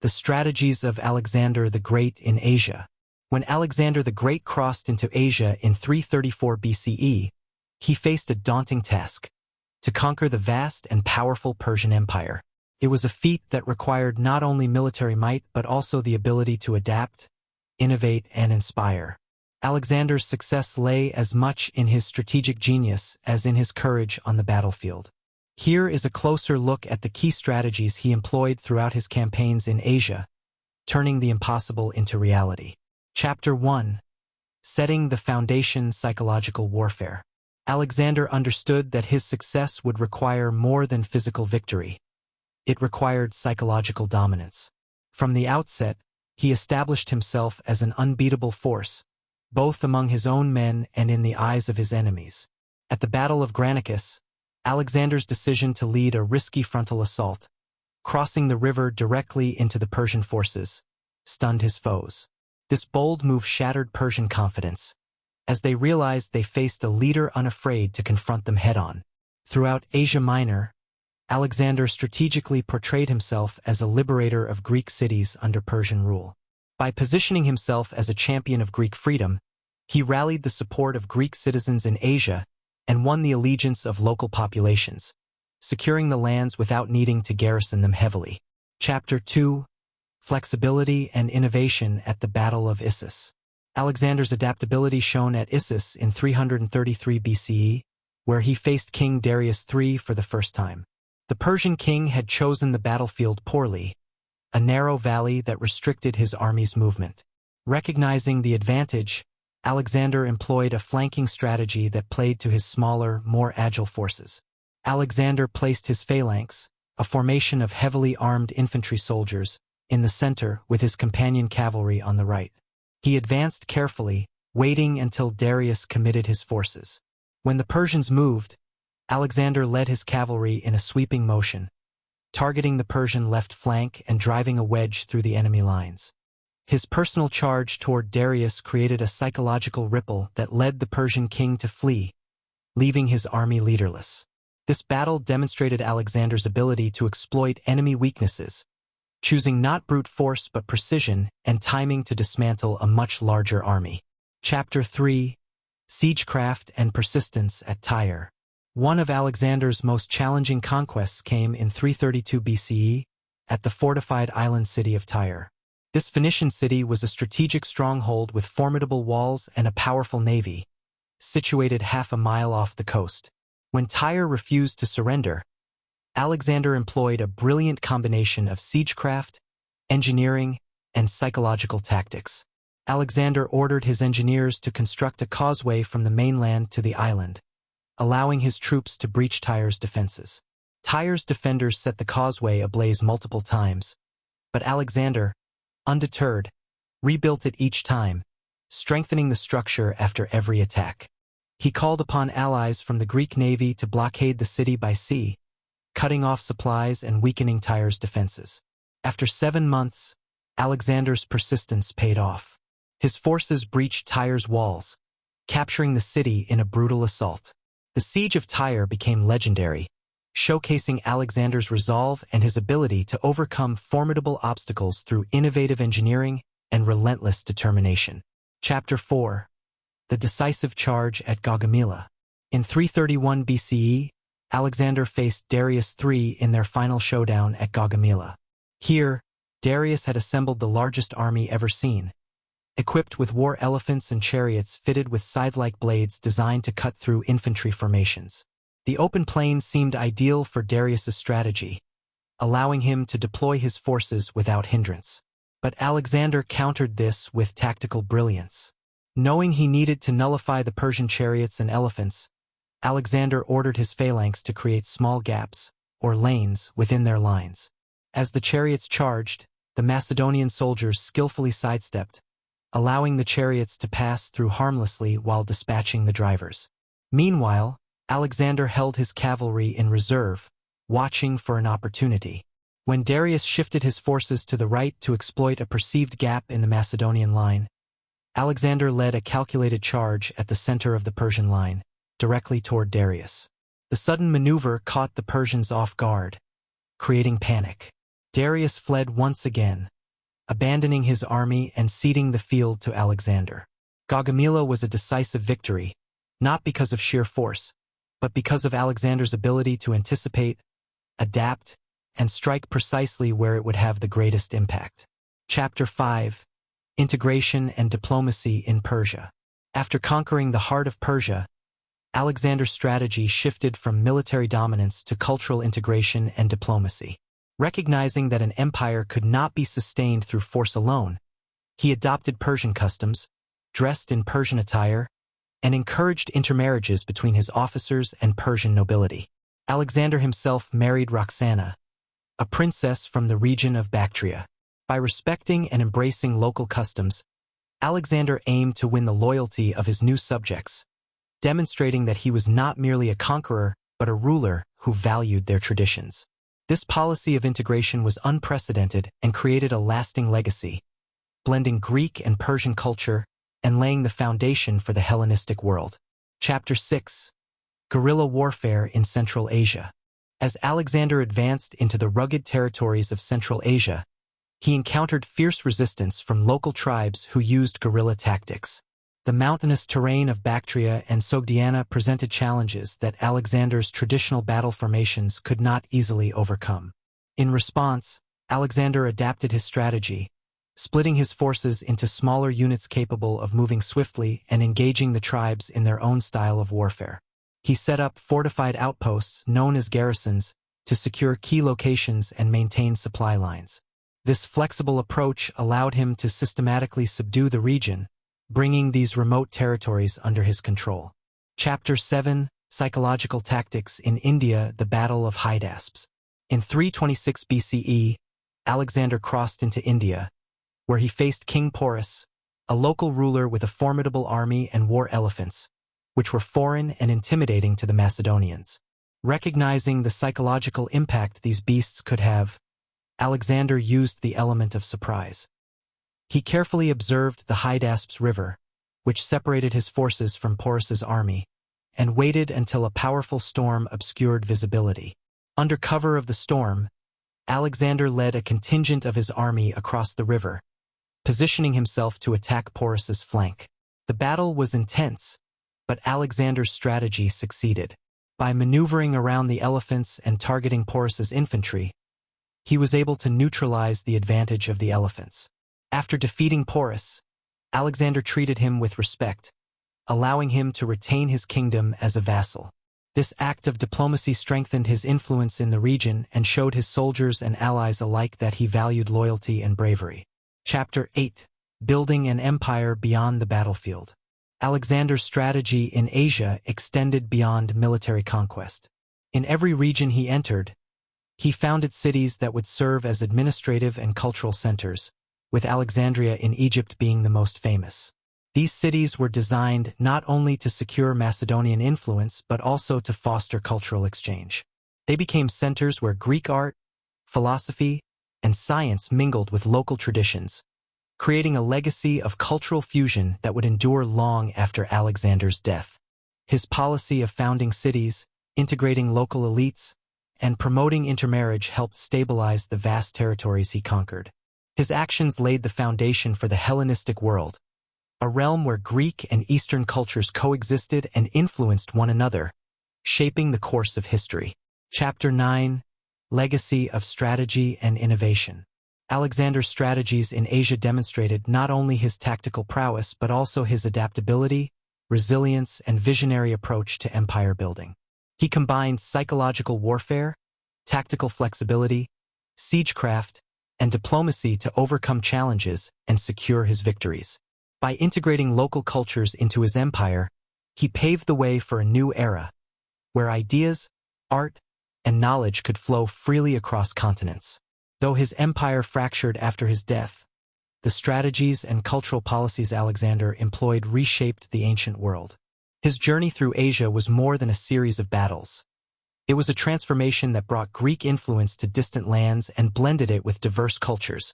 The strategies of Alexander the Great in Asia. When Alexander the Great crossed into Asia in 334 BCE, he faced a daunting task: to conquer the vast and powerful Persian Empire. It was a feat that required not only military might but also the ability to adapt, innovate, and inspire. Alexander's success lay as much in his strategic genius as in his courage on the battlefield. Here is a closer look at the key strategies he employed throughout his campaigns in Asia, turning the impossible into reality. Chapter 1. Setting the Foundation: Psychological Warfare. Alexander understood that his success would require more than physical victory. It required psychological dominance. From the outset, he established himself as an unbeatable force, both among his own men and in the eyes of his enemies. At the Battle of Granicus, Alexander's decision to lead a risky frontal assault, crossing the river directly into the Persian forces, stunned his foes. This bold move shattered Persian confidence, as they realized they faced a leader unafraid to confront them head-on. Throughout Asia Minor, Alexander strategically portrayed himself as a liberator of Greek cities under Persian rule. By positioning himself as a champion of Greek freedom, he rallied the support of Greek citizens in Asia and won the allegiance of local populations, securing the lands without needing to garrison them heavily. Chapter 2. Flexibility and Innovation at the Battle of Issus. Alexander's adaptability shone at Issus in 333 BCE, where he faced King Darius III for the first time. The Persian king had chosen the battlefield poorly, a narrow valley that restricted his army's movement. Recognizing the advantage, Alexander employed a flanking strategy that played to his smaller, more agile forces. Alexander placed his phalanx, a formation of heavily armed infantry soldiers, in the center with his companion cavalry on the right. He advanced carefully, waiting until Darius committed his forces. When the Persians moved, Alexander led his cavalry in a sweeping motion, targeting the Persian left flank and driving a wedge through the enemy lines. His personal charge toward Darius created a psychological ripple that led the Persian king to flee, leaving his army leaderless. This battle demonstrated Alexander's ability to exploit enemy weaknesses, choosing not brute force but precision and timing to dismantle a much larger army. Chapter 3. Siegecraft and Persistence at Tyre. One of Alexander's most challenging conquests came in 332 BCE at the fortified island city of Tyre. This Phoenician city was a strategic stronghold with formidable walls and a powerful navy, situated half a mile off the coast. When Tyre refused to surrender, Alexander employed a brilliant combination of siegecraft, engineering, and psychological tactics. Alexander ordered his engineers to construct a causeway from the mainland to the island, allowing his troops to breach Tyre's defenses. Tyre's defenders set the causeway ablaze multiple times, but Alexander, undeterred, rebuilt it each time, strengthening the structure after every attack. He called upon allies from the Greek navy to blockade the city by sea, cutting off supplies and weakening Tyre's defenses. After 7 months, Alexander's persistence paid off. His forces breached Tyre's walls, capturing the city in a brutal assault. The siege of Tyre became legendary, showcasing Alexander's resolve and his ability to overcome formidable obstacles through innovative engineering and relentless determination. Chapter 4. The Decisive Charge at Gaugamela. In 331 BCE, Alexander faced Darius III in their final showdown at Gaugamela. Here, Darius had assembled the largest army ever seen, equipped with war elephants and chariots fitted with scythe-like blades designed to cut through infantry formations. The open plain seemed ideal for Darius's strategy, allowing him to deploy his forces without hindrance. But Alexander countered this with tactical brilliance. Knowing he needed to nullify the Persian chariots and elephants, Alexander ordered his phalanx to create small gaps, or lanes, within their lines. As the chariots charged, the Macedonian soldiers skillfully sidestepped, allowing the chariots to pass through harmlessly while dispatching the drivers. Meanwhile, Alexander held his cavalry in reserve, watching for an opportunity. When Darius shifted his forces to the right to exploit a perceived gap in the Macedonian line, Alexander led a calculated charge at the center of the Persian line, directly toward Darius. The sudden maneuver caught the Persians off guard, creating panic. Darius fled once again, abandoning his army and ceding the field to Alexander. Gaugamela was a decisive victory, not because of sheer force, but because of Alexander's ability to anticipate, adapt, and strike precisely where it would have the greatest impact. Chapter 5: Integration and Diplomacy in Persia. After conquering the heart of Persia, Alexander's strategy shifted from military dominance to cultural integration and diplomacy. Recognizing that an empire could not be sustained through force alone, he adopted Persian customs, dressed in Persian attire, and encouraged intermarriages between his officers and Persian nobility. Alexander himself married Roxana, a princess from the region of Bactria. By respecting and embracing local customs, Alexander aimed to win the loyalty of his new subjects, demonstrating that he was not merely a conqueror, but a ruler who valued their traditions. This policy of integration was unprecedented and created a lasting legacy, blending Greek and Persian culture and laying the foundation for the Hellenistic world. Chapter 6: Guerrilla Warfare in Central Asia. As Alexander advanced into the rugged territories of Central Asia, he encountered fierce resistance from local tribes who used guerrilla tactics. The mountainous terrain of Bactria and Sogdiana presented challenges that Alexander's traditional battle formations could not easily overcome. In response, Alexander adapted his strategy, splitting his forces into smaller units capable of moving swiftly and engaging the tribes in their own style of warfare. He set up fortified outposts known as garrisons to secure key locations and maintain supply lines. This flexible approach allowed him to systematically subdue the region, bringing these remote territories under his control. Chapter 7: Psychological Tactics in India. The Battle of Hydaspes. In 326 BCE, Alexander crossed into India, where he faced King Porus, a local ruler with a formidable army and war elephants, which were foreign and intimidating to the Macedonians. Recognizing the psychological impact these beasts could have, Alexander used the element of surprise. He carefully observed the Hydaspes River, which separated his forces from Porus's army, and waited until a powerful storm obscured visibility. Under cover of the storm, Alexander led a contingent of his army across the river, positioning himself to attack Porus's flank. The battle was intense, but Alexander's strategy succeeded. By maneuvering around the elephants and targeting Porus's infantry, he was able to neutralize the advantage of the elephants. After defeating Porus, Alexander treated him with respect, allowing him to retain his kingdom as a vassal. This act of diplomacy strengthened his influence in the region and showed his soldiers and allies alike that he valued loyalty and bravery. Chapter 8: Building an Empire Beyond the Battlefield. Alexander's strategy in Asia extended beyond military conquest. In every region he entered, he founded cities that would serve as administrative and cultural centers, with Alexandria in Egypt being the most famous. These cities were designed not only to secure Macedonian influence but also to foster cultural exchange. They became centers where Greek art, philosophy, and science mingled with local traditions, creating a legacy of cultural fusion that would endure long after Alexander's death. His policy of founding cities, integrating local elites, and promoting intermarriage helped stabilize the vast territories he conquered. His actions laid the foundation for the Hellenistic world, a realm where Greek and Eastern cultures coexisted and influenced one another, shaping the course of history. Chapter 9: Legacy of Strategy and Innovation. Alexander's strategies in Asia demonstrated not only his tactical prowess but also his adaptability, resilience, and visionary approach to empire building. He combined psychological warfare, tactical flexibility, siegecraft, and diplomacy to overcome challenges and secure his victories. By integrating local cultures into his empire, he paved the way for a new era, where ideas, art, and knowledge could flow freely across continents. Though his empire fractured after his death, the strategies and cultural policies Alexander employed reshaped the ancient world. His journey through Asia was more than a series of battles. It was a transformation that brought Greek influence to distant lands and blended it with diverse cultures,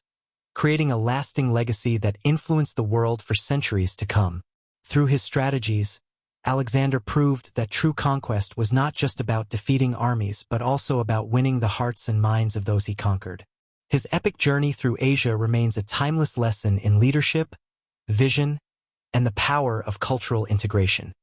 creating a lasting legacy that influenced the world for centuries to come. Through his strategies, Alexander proved that true conquest was not just about defeating armies but also about winning the hearts and minds of those he conquered. His epic journey through Asia remains a timeless lesson in leadership, vision, and the power of cultural integration.